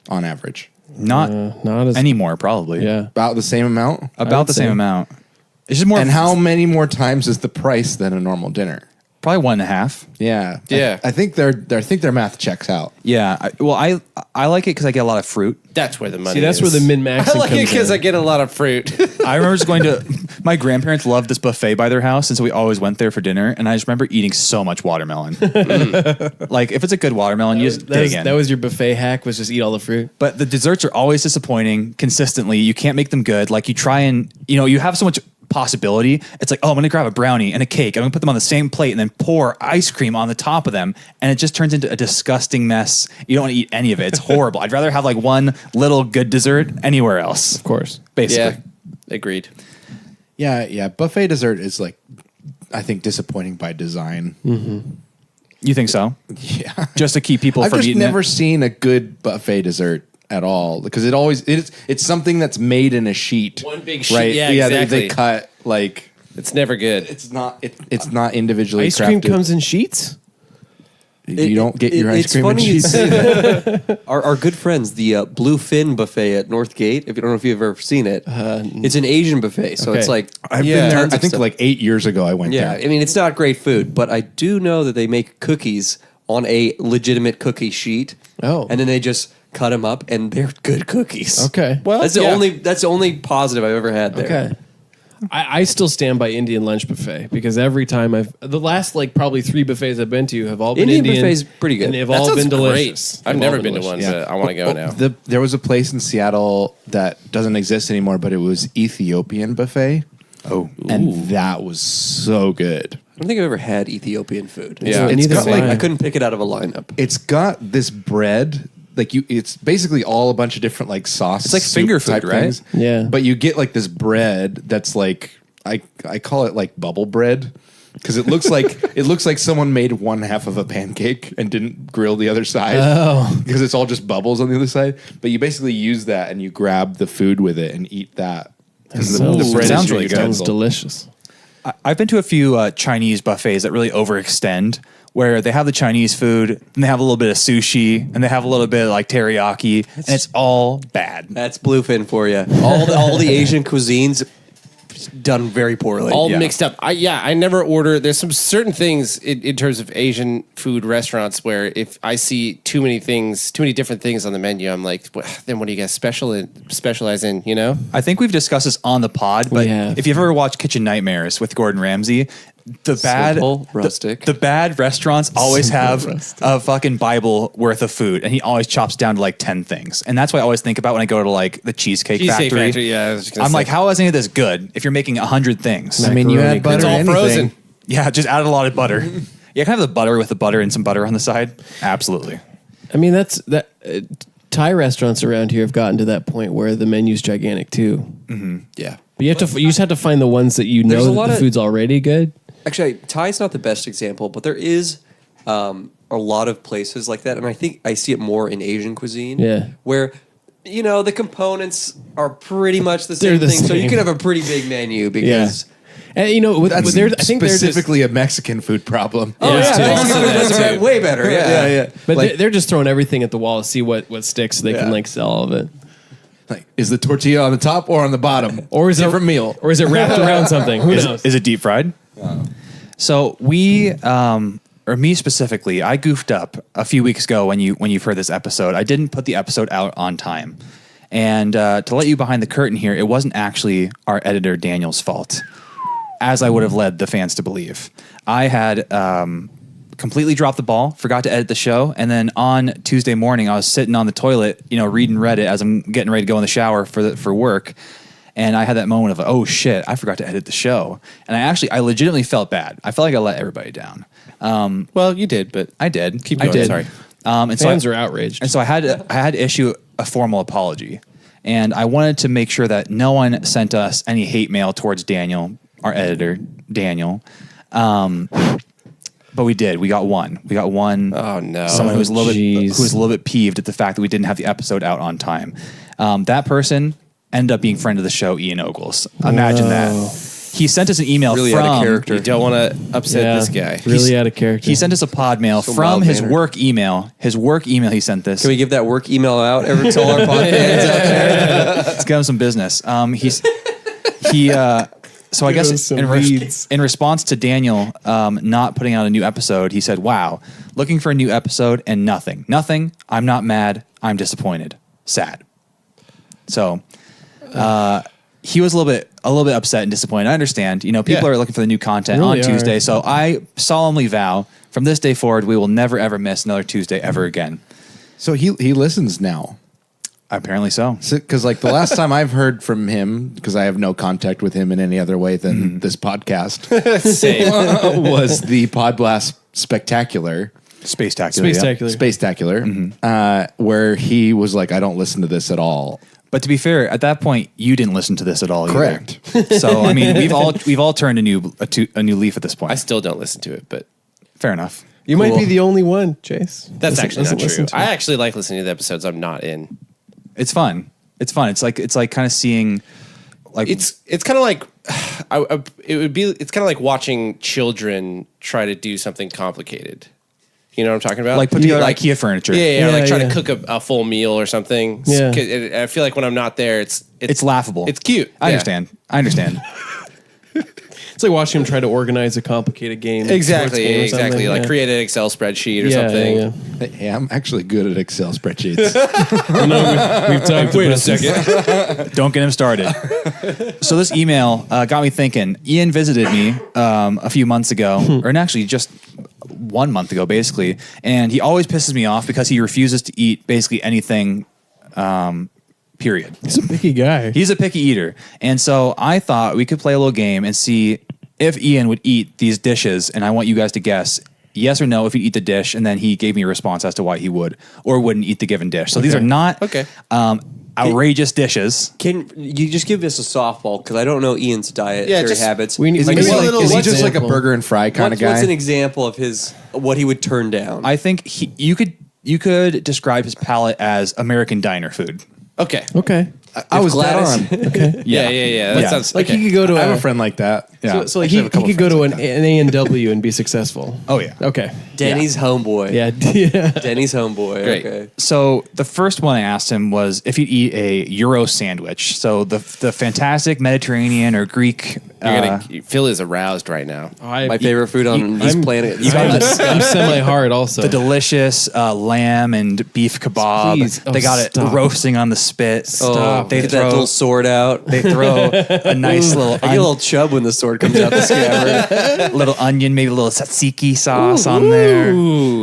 on average? Not as anymore, probably. Yeah. About the same amount. About the say. same amount. It's just more. And how many more times is the price than a normal dinner? Probably 1.5. Yeah, Yeah. I think their math checks out. Yeah. I like it because I get a lot of fruit. That's where the money. See, that's is. where the min max. I like it because I get a lot of fruit. I remember just going to my grandparents loved this buffet by their house, and so we always went there for dinner. And I just remember eating so much watermelon. Like if it's a good watermelon, you just dig in. that was your buffet hack, was just eat all the fruit. But the desserts are always disappointing consistently. You can't make them good. Like you try and you have so much possibility. It's like, oh, I'm going to grab a brownie and a cake. I'm going to put them on the same plate and then pour ice cream on the top of them. And it just turns into a disgusting mess. You don't want to eat any of it. It's horrible. I'd rather have like one little good dessert anywhere else. Of course. Basically. Yeah. Agreed. Yeah. Buffet dessert is like, I think, disappointing by design. You think so? Yeah. Just to keep people I've from just eating never it? seen a good buffet dessert at all because it's something that's made in a sheet. One big sheet. Right? Yeah, They exactly. cut like It's never good. it's not individually Ice cream crafted. comes in sheets. You don't get your ice It's cream in funny you sheets. say that. Our good friends, the Bluefin buffet at Northgate. If you don't know if you've ever seen it, it's an Asian buffet. So Okay. it's like I've been there. tons I of think stuff. like 8 years ago I went Yeah, there. I mean it's not great food, but I do know that they make cookies on a legitimate cookie sheet. Oh. and then they just cut them up, and they're good cookies. Okay. Well, That's the only positive I've ever had there. Okay. I still stand by Indian lunch buffet because every time the last like probably 3 buffets I've been to have all been Indian Indian. buffet's pretty good. And they've That all sounds been great. delicious. I've They've never all been to delicious. one, but I want to go now. There was a place in Seattle that doesn't exist anymore, but it was Ethiopian buffet. Oh. And that was so good. I don't think I've ever had Ethiopian food. Yeah. It's Neither got have like I. I couldn't pick it out of a lineup. it's got this bread. Like it's basically all a bunch of different like sauce. It's like soup finger food, type right? things. Yeah. But you get like this bread that's like I call it like bubble bread because it looks like someone made one half of a pancake and didn't grill the other side. Oh. Because it's all just bubbles on the other side. But you basically use that and you grab the food with it and eat that. Because the bread sounds is your really good. Sounds utensil. delicious. I've been to a few Chinese buffets that really overextend, where they have the Chinese food and they have a little bit of sushi and they have a little bit of like teriyaki, and it's all bad. That's Bluefin for you. All the Asian cuisines done very poorly. All Yeah. mixed up. I never order. There's some certain things in terms of Asian food restaurants where if I see too many different things on the menu, I'm like, then what do you guys specialize in? You know? I think we've discussed this on the pod, but have. if you've ever watched Kitchen Nightmares with Gordon Ramsay, the bad Simple, rustic. the bad restaurants always have a fucking Bible worth of food, and he always chops down to like 10 things. And that's what I always think about when I go to like the Cheesecake Factory. Yeah, I was just gonna I'm say. like, how is any of this good if you're making 100 things? I mean, you add butter It's to all anything. frozen. Yeah, just add a lot of butter. Yeah, can I have the butter with the butter and some butter on the side? Absolutely. I mean, Thai restaurants around here have gotten to that point where the menu's gigantic too. Yeah. But you just have to find the ones that There's a know lot that the of- food's already good. Actually, Thai's not the best example, but there is a lot of places like that, and I think I see it more in Asian cuisine. Yeah. Where, the components are pretty much the same the thing, so you same. can have a pretty big menu because. And That's I think they're just, specifically a Mexican food problem. Oh Yeah, yeah, too. Mexican Also food that does it too. way better. Yeah. but Like- they're just throwing everything at the wall to see what sticks so they can like sell all of it. Like, is the tortilla on the top or on the bottom? Or is different it meal? Or is it wrapped around something? Who knows? Is it deep fried? So we, or me specifically, I goofed up a few weeks ago when you've heard this episode. I didn't put the episode out on time, and to let you behind the curtain here, it wasn't actually our editor Daniel's fault, as I would have led the fans to believe. I had completely dropped the ball, forgot to edit the show, and then on Tuesday morning, I was sitting on the toilet, reading Reddit as I'm getting ready to go in the shower for work. And I had that moment of, oh shit, I forgot to edit the show. And I legitimately felt bad. I felt like I let everybody down. Well, you did, but I did. Keep I going, did. sorry. And Fans so are outraged. And so I had to issue a formal apology. And I wanted to make sure that no one sent us any hate mail towards Daniel, our editor, Daniel. But we did. We got one. Oh, no. Someone who was a little Jeez. bit peeved at the fact that we didn't have the episode out on time. That person ended up being friend of the show, Ian Ogles. Imagine that. He sent us an email Really from out of character. you don't want to upset this guy. Really out of character. He sent us a pod mail So from his mild-mannered. work email. His work email. He sent this. Can we give that work email out to all our pod fans out there? Let's give him some business. So I Give guess us some leads. in response to Daniel not putting out a new episode, he said, "Wow, looking for a new episode and nothing. I'm not mad. I'm disappointed. Sad." So he was a little bit upset and disappointed. I understand. People are looking for the new content Really on are. Tuesday. So I solemnly vow, from this day forward, we will never ever miss another Tuesday ever again. So he listens now. Apparently so. Because like the last time I've heard from him, because I have no contact with him in any other way than this podcast, was the Pod Blast Spectacular, Spectacular. Spectacular. where he was like, I don't listen to this at all. But to be fair, at that point, you didn't listen to this at all. Correct. Either. So I mean, we've all turned a new leaf at this point. I still don't listen to it, but Fair enough. You might be the only one, Chase. that's Doesn't- actually doesn't not listen true. to it. I actually like listening to the episodes I'm not in. It's fun. It's like kind of seeing, like It's kind of like it's kind of like watching children try to do something complicated. You know what I'm talking about? like put together like, IKEA furniture. Yeah, Yeah, like trying yeah. to cook a full meal or something. Yeah. 'Cause I feel like when I'm not there, it's It's laughable. It's cute. I Yeah. understand. It's like watching him try to organize a complicated game. sports Exactly, game or exactly. something. Like Yeah. create an Excel spreadsheet or Yeah, something. yeah, Hey, I'm actually good at Excel spreadsheets. We've talked Wait a about this. second. Don't get him started. So this email got me thinking. Ian visited me a few months ago, or actually just 1 month ago, basically. And he always pisses me off because he refuses to eat basically anything. Period. He's a picky guy. He's a picky eater. And so I thought we could play a little game and see if Ian would eat these dishes. And I want you guys to guess yes or no if he'd eat the dish. And then he gave me a response as to why he would or wouldn't eat the given dish. So these are not Okay. outrageous dishes. Can you just give us a softball? Because I don't know Ian's dietary just- habits. we need- Is we he, need a like, little is he just like a example. burger and fry kind of guy? What's an example of what he would turn down? I think you could describe his palate as American diner food. Okay. Okay. I was Gladys- dead on. Okay. Yeah. That Yeah. sounds Like okay. he could go to I have a a friend like that. Yeah. So like Actually, I have a he couple could go to friends an A&W and be successful. Oh yeah. Okay. Denny's homeboy. Yeah. Yeah. Denny's homeboy. Great. Okay. So the first one I asked him was if he'd eat a Euro sandwich. So the fantastic Mediterranean or Greek. Phil is aroused right now. My favorite food on this planet. I'm semi-hard also. the delicious lamb and beef kebab. Please. They Oh, got it stop. roasting on the spit. Oh, They get that little sword out. They throw a nice little I get a little chub when the sword comes out the scabbard. little onion, maybe a little tzatziki sauce on there.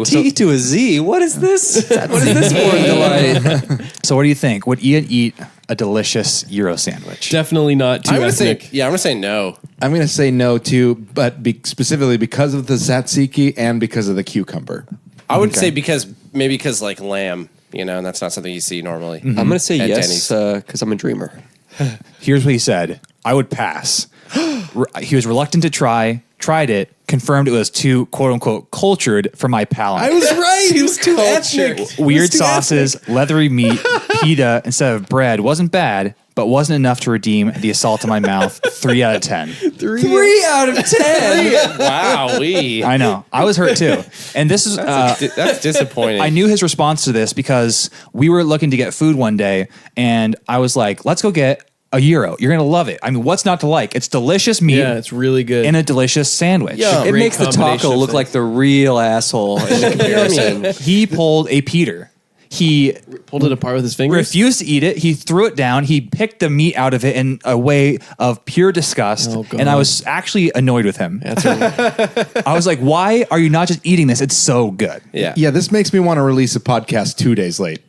T to a Z. What is this? What is this foreign delight? So what do you think? Would Ian eat a delicious Euro sandwich? Definitely not too I'm gonna say ethnic. I'm gonna say no. I'm going to say no too, but specifically because of the tzatziki and because of the cucumber. I would say because like lamb, and that's not something you see normally. I'm going to say At yes Denny's. because I'm a dreamer. Here's what he said. I would pass. He was reluctant to try, tried it, confirmed it was too quote unquote cultured for my palate. I was right. He was too ethnic. Weird sauces, leathery meat, pita instead of bread wasn't bad, but wasn't enough to redeem the assault on my mouth. 3 out of 10. 3 out of 10. Wow, I know. I was hurt too. And this is that's disappointing. I knew his response to this because we were looking to get food one day, and I was like, let's go get a gyro. You're going to love it. I mean, what's not to like? It's delicious meat Yeah, it's really good. in a delicious sandwich. Yeah. It Great makes the combination taco of look things. like the real asshole in the comparison. He pulled a Peter. He Pulled it apart with his fingers. refused to eat it. He threw it down. He picked the meat out of it in a way of pure disgust. Oh, God. And I was actually annoyed with him. That's right. I was like, why are you not just eating this? It's so good. yeah. Yeah, this makes me want to release a podcast 2 days late.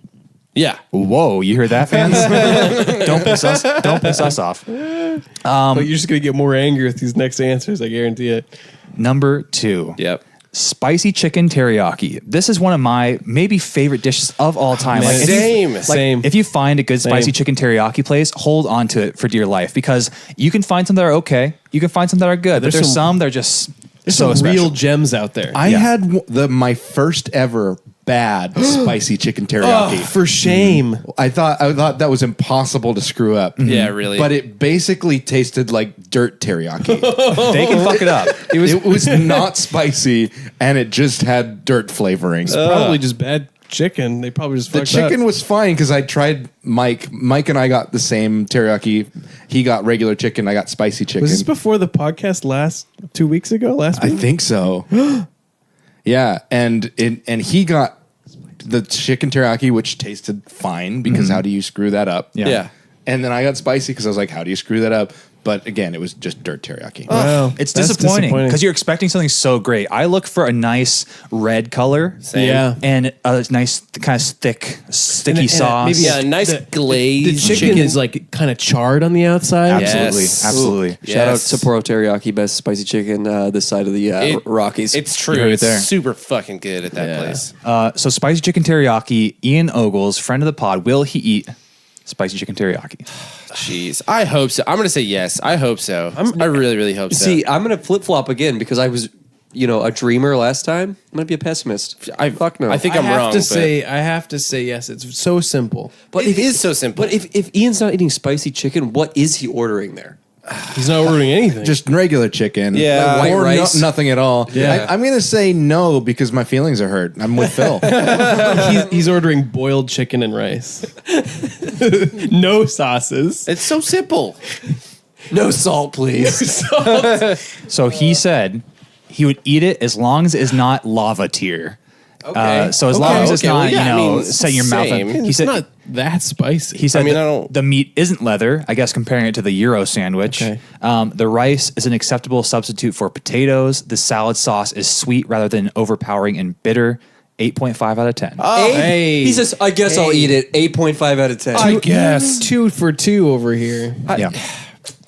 Yeah. Whoa, you heard that, fans? Don't piss us off. But you're just gonna get more angry with these next answers. I guarantee it. Number 2. Yep. Spicy chicken teriyaki. This is one of my maybe favorite dishes of all time. man. Same. If you find a good spicy Same. chicken teriyaki place, hold on to it for dear life because you can find some that are okay. You can find some that are good, but There's there's some- some that are just There's so some special. real gems out there. I had my first ever bad spicy chicken teriyaki. For shame. I thought that was impossible to screw up. Yeah, really. But it basically tasted like dirt teriyaki. They can fuck it up. It was not spicy, and it just had dirt flavoring. Probably just bad chicken. They probably just The fucked chicken up. was fine because I tried Mike. Mike and I got the same teriyaki. He got regular chicken. I got spicy chicken. Was this before the podcast last 2 weeks ago? Last I week? think so. Yeah, and he got the chicken teriyaki, which tasted fine because how do you screw that up? Yeah. And then I got spicy because I was like, how do you screw that up? But again, it was just dirt teriyaki. Wow. It's That's disappointing because you're expecting something so great. I look for a nice red color Same. Yeah. and a nice kind of thick, sticky And sauce. maybe Yeah, a nice The glazed chicken is like kind of charred on the outside. Absolutely, Yes. absolutely. Ooh. Shout out Yes. Sapporo Teriyaki, best spicy chicken this side of the Rockies. It's You true. heard it It's there. super fucking good at that Yeah. place. So spicy chicken teriyaki. Ian Ogles, friend of the pod, will he eat spicy chicken teriyaki? Jeez. I hope so. I'm going to say yes. I hope so. I really, really hope so. See, I'm going to flip flop again because I was, a dreamer last time. I'm going to be a pessimist. Fuck no. I think I I'm have wrong. to but say, I have to say yes. It's so simple. but it is so simple. But if Ian's not eating spicy chicken, what is he ordering there? He's not ordering anything. Just regular chicken. Yeah. Like white or rice? nothing at all. Yeah. I'm going to say no because my feelings are hurt. I'm with Phil. he's ordering boiled chicken and rice. No sauces. it's so simple. No salt, please. So he said he would eat it as long as it's not lava tier. Okay. So as long as it's Okay, well, not, yeah, I mean, setting your mouth same. up. He It's said not that spicy. He said I mean, that I don't- the meat isn't leather, I guess comparing it to the Euro sandwich. Okay. The rice is an acceptable substitute for potatoes. The salad sauce is sweet rather than overpowering and bitter. 8.5 out of 10. Hey. He says, I guess I'll eat it. 8.5 out of 10. I guess. 2 for 2 over here. yeah.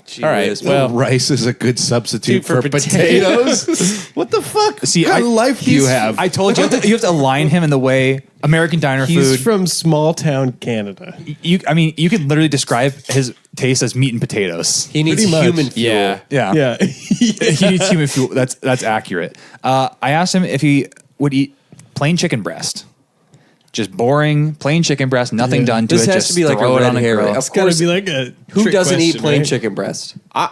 Gee All right, whiz. well- Rice is a good substitute For for potatoes. What the fuck? See, what kind of life do you he's- have? I told you, you have to align him in the way American diner He's food. from small town Canada. You could literally describe his taste as meat and potatoes. he needs pretty much. human fuel. Yeah. Yeah. Yeah. He needs human fuel. That's accurate. I asked him if he would eat plain chicken breast. Just boring, plain chicken breast, nothing done to This it. has just to be like throw a it red on a herring. grill. Of It's got to course, be like a who trick doesn't eat question, plain right? chicken breast? I'm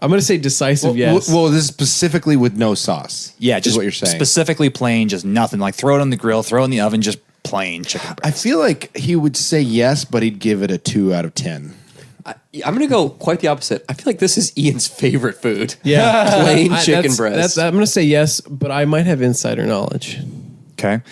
going to say decisive yes. Well, this is specifically with no sauce. Yeah, is just what you're saying. specifically plain, just nothing. Like throw it on the grill, throw it in the oven, just plain chicken I breast. feel like he would say yes, but he'd give it a 2 out of 10. I'm going to go quite the opposite. I feel like this is Ian's favorite food. Yeah. Plain chicken breast. I'm going to say yes, but I might have insider knowledge. Okay.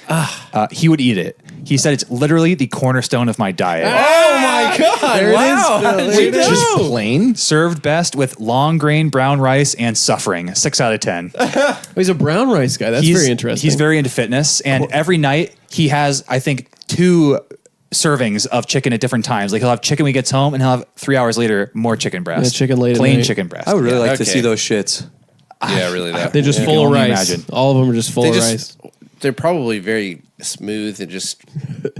He would eat it. He said it's literally the cornerstone of my diet. Oh my God. There wow. it is. There you Just go. plain? Served best with long grain brown rice and suffering. 6 out of 10. Oh, he's a brown rice guy. That's very interesting. He's very into fitness, and every night he has, I think, 2 servings of chicken at different times. Like he'll have chicken when he gets home, and he'll have 3 hours later more chicken breast. Yeah, chicken late at plain night. chicken breast. I would really like to Okay. see those shits. Yeah, really. That. They're just Yeah. full of I can only rice. imagine. All of them are just full They of just- rice. They're probably very smooth and just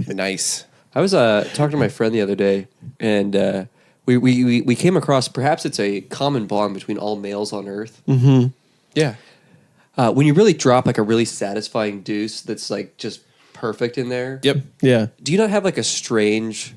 nice. I was talking to my friend the other day, and we came across, perhaps it's a common bond between all males on Earth. Yeah. when you really drop like a really satisfying deuce that's like just perfect in there. Yep. Yeah. Do you not have like a strange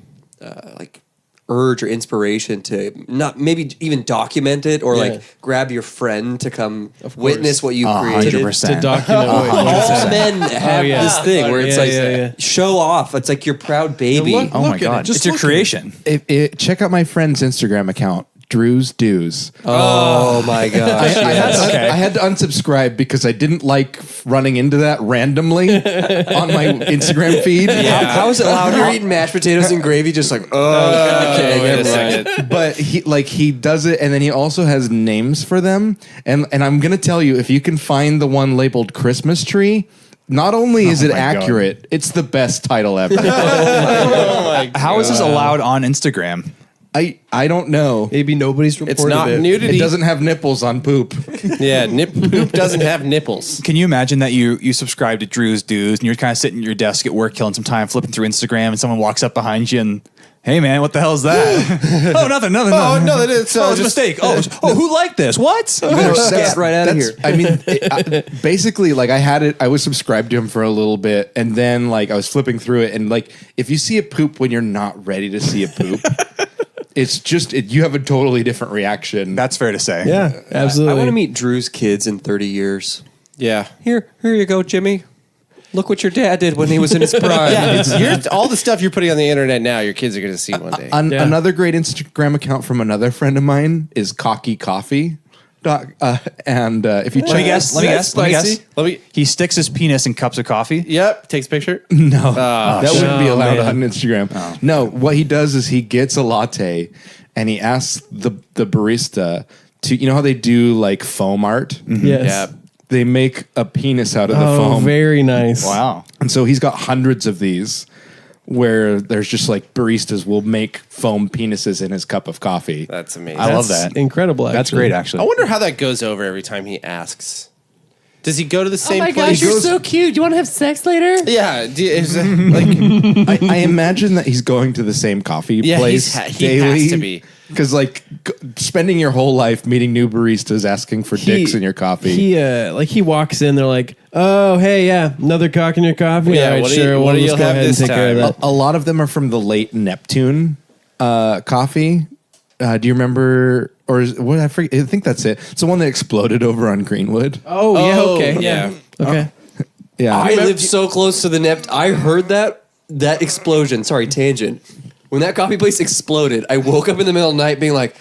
like urge or inspiration to not maybe even document it or like grab your friend to come witness what you created? 100%. To document what All you're men have this thing where it's like show off. It's like your proud baby. Oh my Look at it. God. Just It's your look at it. creation. Check out my friend's Instagram account, Drew's Do's. Oh my gosh. I had to unsubscribe because I didn't like running into that randomly on my Instagram feed. How is it allowed? You're eating mashed potatoes and gravy, just like, okay, Wait a never mind. second. But he does it, and then he also has names for them. And I'm gonna tell you, if you can find the one labeled Christmas tree, not only is it my God. accurate, it's the best title ever. How is this allowed on Instagram? I don't know. Maybe nobody's reported It's not it. nudity. It doesn't have nipples on poop. Yeah, poop doesn't have nipples. Can you imagine that you subscribe to Drew's Dues and you're kind of sitting at your desk at work killing some time, flipping through Instagram, and someone walks up behind you and, hey man, what the hell is that? Oh, nothing. Oh, no, that is, it's a mistake. Oh, who liked this? What? You better scat right out of here. I mean, basically, like I was subscribed to him for a little bit, and then like I was flipping through it, and like if you see a poop when you're not ready to see a poop, it's just you have a totally different reaction. That's fair to say. Yeah, absolutely. I want to meet Drew's kids in 30 years. Yeah. Here you go, Jimmy. Look what your dad did when he was in his prime. All the stuff you're putting on the internet now, your kids are going to see one day. Another great Instagram account from another friend of mine is Cocky Coffee. And if you check, Let me guess. Let me guess. Spicy. Let me. He sticks his penis in cups of coffee. Yep. Takes a picture. no, that wouldn't be Oh, allowed man. on Instagram. No, what he does is he gets a latte, and he asks the barista to, you know how they do like foam art. Yes. Yeah. They make a penis out of the Oh, foam. very nice. Wow. And so he's got hundreds of these where there's just like baristas will make foam penises in his cup of coffee. That's amazing. I love That's that. incredible. That's actually. great, I actually. wonder how that goes over every time he asks. Does he go to the same place? gosh, you're so cute. You want to have sex later? Yeah. Is it, like, I imagine that he's going to the same coffee Yeah, place he daily. has to be. Because like spending your whole life meeting new baristas asking for dicks in your coffee. He walks in. They're like, "Oh, hey, yeah, another cock in your coffee." Yeah, All right, what do you- sure. what Well, do you let's go have ahead and this take care of time? that. A lot of them are from the late Neptune coffee. Do you remember? Or is, what? I forget. I think that's it. It's the one that exploded over on Greenwood. Oh, yeah, okay, yeah. okay. Yeah, I lived so close to the Nept. I heard that explosion. Sorry, tangent. When that coffee place exploded, I woke up in the middle of the night being like,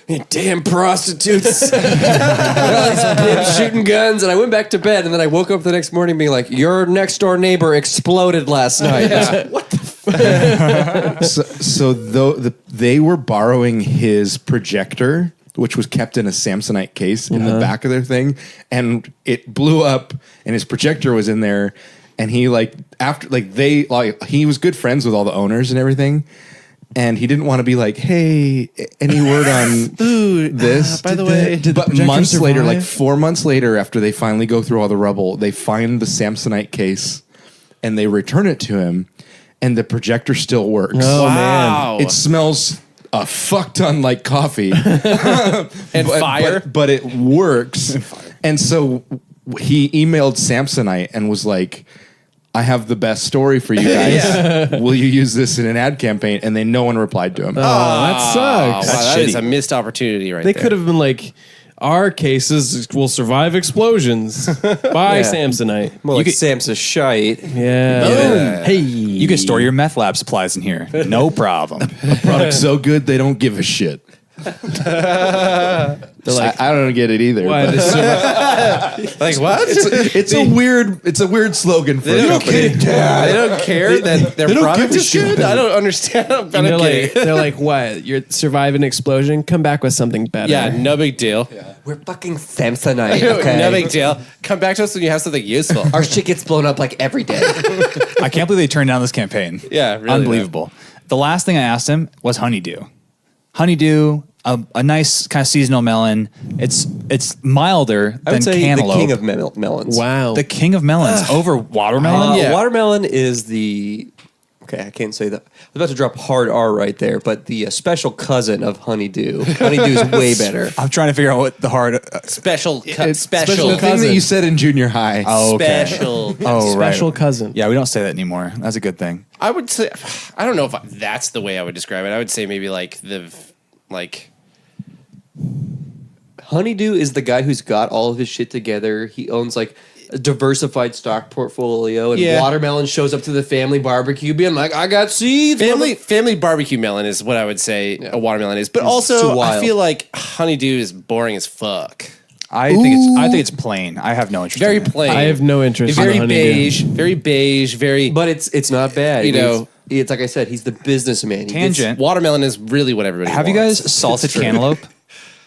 "You damn prostitutes." These pimps shooting guns. And I went back to bed, and then I woke up the next morning being like, "Your next door neighbor exploded last night." What the they were borrowing his projector, which was kept in a Samsonite case in the back of their thing, and it blew up, and his projector was in there, and he he was good friends with all the owners and everything, and he didn't want to be like, hey, any word on this? by the way, did the but projector months later, survive? like 4 months later, after they finally go through all the rubble, they find the Samsonite case, and they return it to him, and the projector still works. Oh, Wow. It smells a fuck ton like coffee And fire. but it works. And so he emailed Samsonite and was like, I have the best story for you guys. Will you use this in an ad campaign? And then no one replied to him. Oh, that sucks. Wow, that shitty. is a missed opportunity right They there. could have been like, "Our cases will survive explosions." By Samsonite. More like Sam's shite. Yeah. Hey, You can store your meth lab supplies in here. No problem. Product's so good they don't give a shit. I don't get it either. Why, but to survive- Like what? it's a weird slogan for a company. They don't care that their don't product give a is good. shit. I don't understand. I don't they're get like, it. they're like, "What? You're surviving an explosion? Come back with something better." Yeah, no big deal. We're fucking Samsonite. Okay. No big deal. Come back to us when you have something useful. Our shit gets blown up like every day. I can't believe they turned down this campaign. Yeah, really Unbelievable. The last thing I asked him was honeydew. Honeydew, a nice kind of seasonal melon. It's milder I than would say cantaloupe. the king of melons. Wow. The king of melons over watermelon. Yeah. Watermelon is the Okay, I can't say that. I was about to drop hard R right there, but the special cousin of honeydew. Honeydew is way better. I'm trying to figure out what the hard. Special The special thing that you said in junior high. Oh, okay. special. Oh, right. Special cousin. Yeah, we don't say that anymore. That's a good thing. I would say I don't know if that's the way I would describe it. I would say maybe like Honeydew is the guy who's got all of his shit together. He owns like a diversified stock portfolio, and Yeah. Watermelon shows up to the family barbecue being like, I got seeds. family barbecue melon is what I would say a watermelon is. But It's also too wild. I feel like honeydew is boring as fuck. I think it's plain. I have no interest. Very in it. plain. I have no interest Very in honeydew. very beige, very. But it's not bad. You know- it's like I said, he's the businessman. He gets- Tangent. Watermelon is really what everybody Have you wants. guys salted It's true. cantaloupe?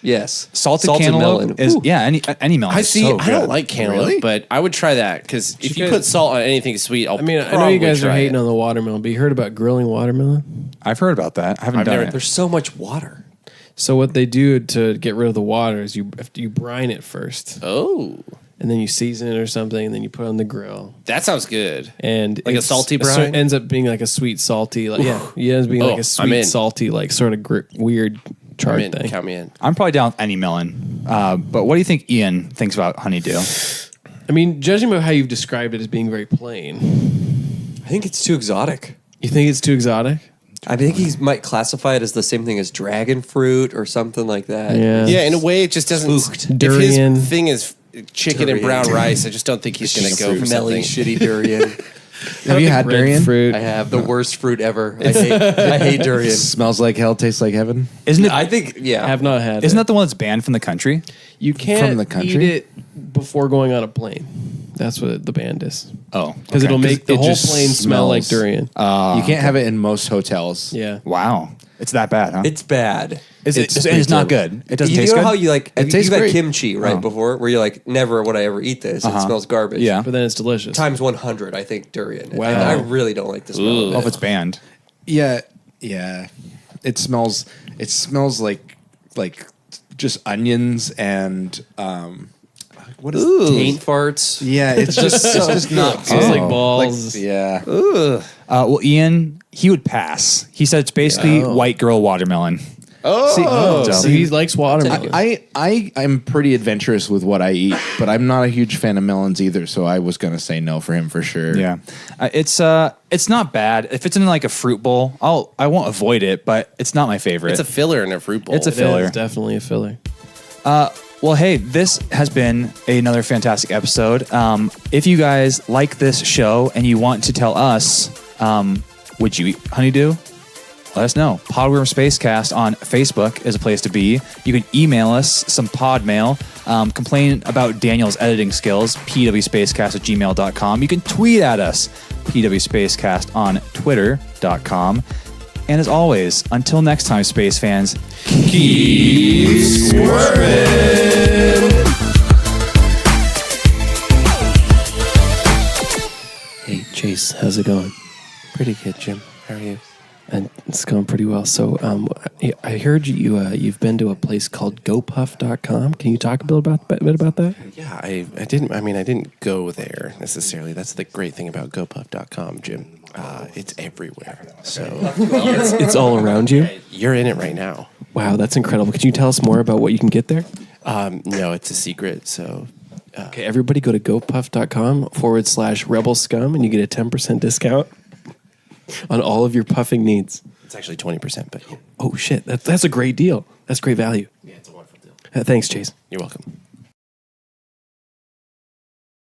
Yes. Salted cantaloupe melon. is Ooh. any melon. I is see. so I don't good. like cantaloupe, Really? but I would try that because if you guys- put salt on anything sweet, I mean, I know you guys are hating it. on the watermelon, but you heard about grilling watermelon? I've heard about that. I haven't done never- it. There's so much water. So what they do to get rid of the water is you brine it first, Oh, and then you season it or something, and then you put it on the grill. that sounds good. And Like a it's- salty so brine? it ends up being like a sweet, salty, like yeah, it ends up being Oh, like a I'm sweet, in. salty, like sort of weird chart Count me in. thing. Count me in. I'm probably down with any melon. But what do you think Ian thinks about honeydew? I mean, judging by how you've described it as being very plain, I think it's too exotic. you think it's too exotic? I think he might classify it as the same thing as dragon fruit or something like that. Yeah. Yeah, in a way, it just doesn't. Spooked. Durian. If his thing is chicken and brown Durian. rice, I just don't think he's going to go for Smelly, something. shitty durian. Have you had durian? Fruit. I have the worst fruit ever. I hate durian. Smells like hell, tastes like heaven. Isn't it? I think, yeah. I have not had. Isn't it. that the one that's banned from the country? You can't From the country? eat it before going on a plane. That's what the band is. Oh, Because it'll make the It whole just plane smell like smells. durian. You can't have it in most hotels. Yeah. Wow, it's that bad, huh? It's bad. It's not good. It doesn't You taste know good. how you like, It you've tastes had great. kimchi, right, Oh. before? Where you're like, never would I ever eat this. It smells garbage. Yeah. But then it's delicious. Times 100, I think, durian. Wow. I really don't like the smell Ooh. of Oh, if it. it's banned. Yeah, yeah. It smells like just onions and what is Taint farts. Yeah, it's just not Smells like good. balls. Yeah. Well, Ian, he would pass. He said it's basically white girl watermelon. Oh, So he likes watermelon. I'm pretty adventurous with what I eat, but I'm not a huge fan of melons either. So I was gonna say no for him for sure. Yeah, it's not bad. If it's in like a fruit bowl, I won't avoid it, but it's not my favorite. It's a filler in a fruit bowl. It's a It is filler. definitely a filler. Well, hey, this has been another fantastic episode. If you guys like this show and you want to tell us, would you eat honeydew? Let us know. Podworm Spacecast on Facebook is a place to be. You can email us some pod mail. Complain about Daniel's editing skills, pwspacecast@gmail.com. You can tweet at us, pwspacecast on twitter.com. And as always, until next time, space fans, keep squirming. Hey, Chase, how's it going? pretty good, Jim. How are you? And it's going pretty well. So I heard you've been to a place called GoPuff.com. Can you talk a bit about that? Yeah, I didn't go there necessarily. That's the great thing about GoPuff.com, Jim. It's everywhere. So It's all around you? you're in it right now. Wow, that's incredible. Could you tell us more about what you can get there? No, it's a secret. So Okay, everybody go to gopuff.com/rebel scum and you get a 10% discount on all of your puffing needs. it's actually 20%, but yeah. Oh, shit. That's a great deal. That's great value. Yeah, it's a wonderful deal. Thanks, Chase. You're welcome.